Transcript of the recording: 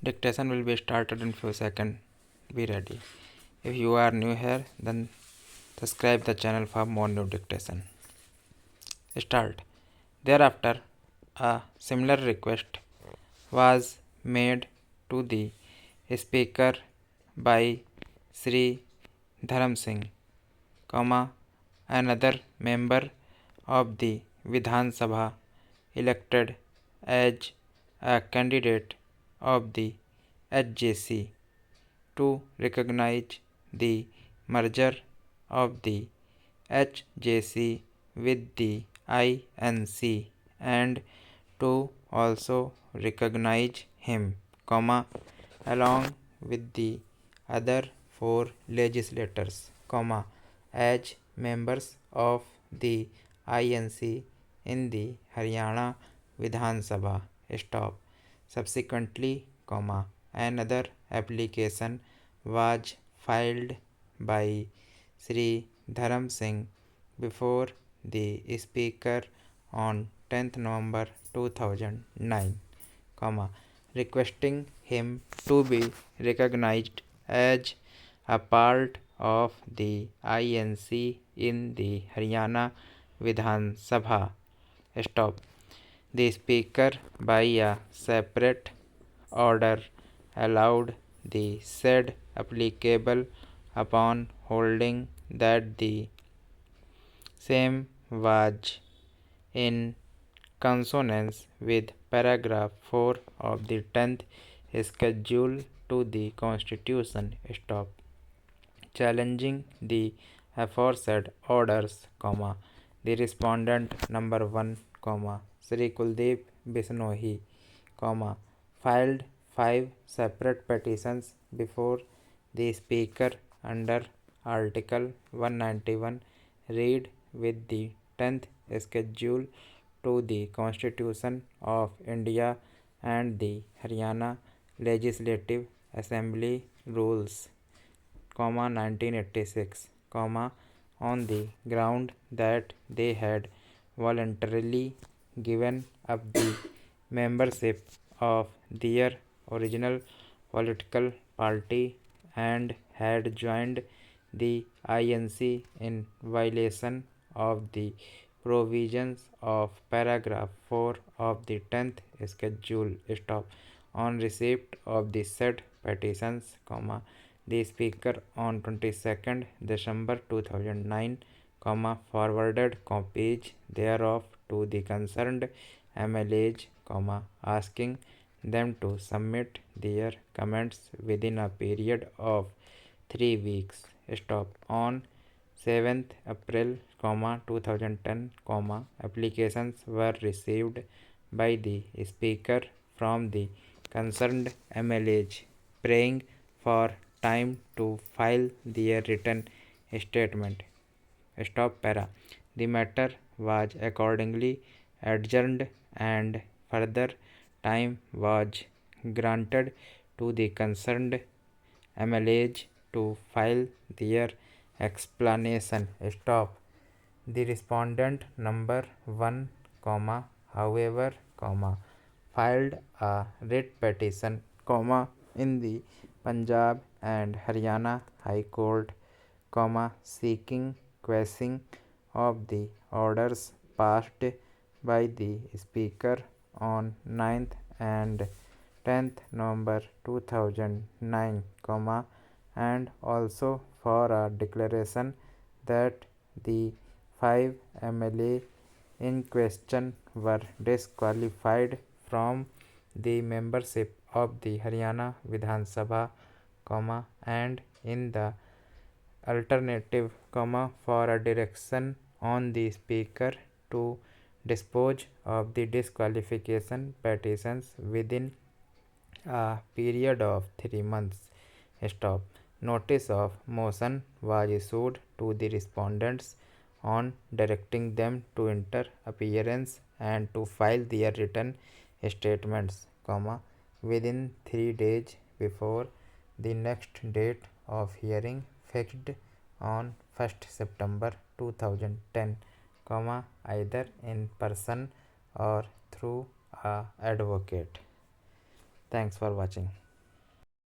Dictation will be started in few seconds. Be ready. If you are new here, then subscribe the channel for more new dictation. Start. Thereafter, a similar request was made to the speaker by Sri Dharam Singh, another member of the Vidhan Sabha elected as a candidate of the HJC to recognize the merger of the HJC with the INC and to also recognize him, along with the other four legislators, as members of the INC in the Haryana Vidhan Sabha. Stop. Subsequently, another application was filed by Sri Dharam Singh before the Speaker on 10th November 2009, requesting him to be recognized as a part of the INC in the Haryana Vidhan Sabha. Stop. The Speaker, by a separate order, allowed the said applicable upon holding that the same was in consonance with paragraph 4 of the 10th schedule to the Constitution. Stop. Challenging the aforesaid orders, the respondent number 1, Sri Kuldeep Bisnohi, filed 5 separate petitions before the Speaker under Article 191 read with the 10th schedule to the Constitution of India and the Haryana Legislative Assembly Rules, 1986, on the ground that they had voluntarily given up the membership of their original political party and had joined the INC in violation of the provisions of paragraph 4 of the 10th schedule. Stop. On receipt of the said petitions, the Speaker on 22nd December 2009, forwarded copies thereof to the concerned MLAs, asking them to submit their comments within a period of 3 weeks. Stop. On 7th April, 2010, applications were received by the Speaker from the concerned MLAs, praying for time to file their written statement. Stop para. The matter was accordingly adjourned and further time was granted to the concerned MLAs to file their explanation. Stop. The respondent number 1, however, filed a writ petition, in the Punjab and Haryana High Court, seeking quashing of the orders passed by the Speaker on 9th and 10th November 2009, and also for a declaration that the 5 MLA in question were disqualified from the membership of the Haryana Vidhan Sabha, and in the alternative, for a direction on the Speaker to dispose of the disqualification petitions within a period of 3 months. Stop. Notice of motion was issued to the respondents on directing them to enter appearance and to file their written statements, within 3 days before the next date of hearing fixed on 1st September 2010, either in person or through a advocate. Thanks for watching.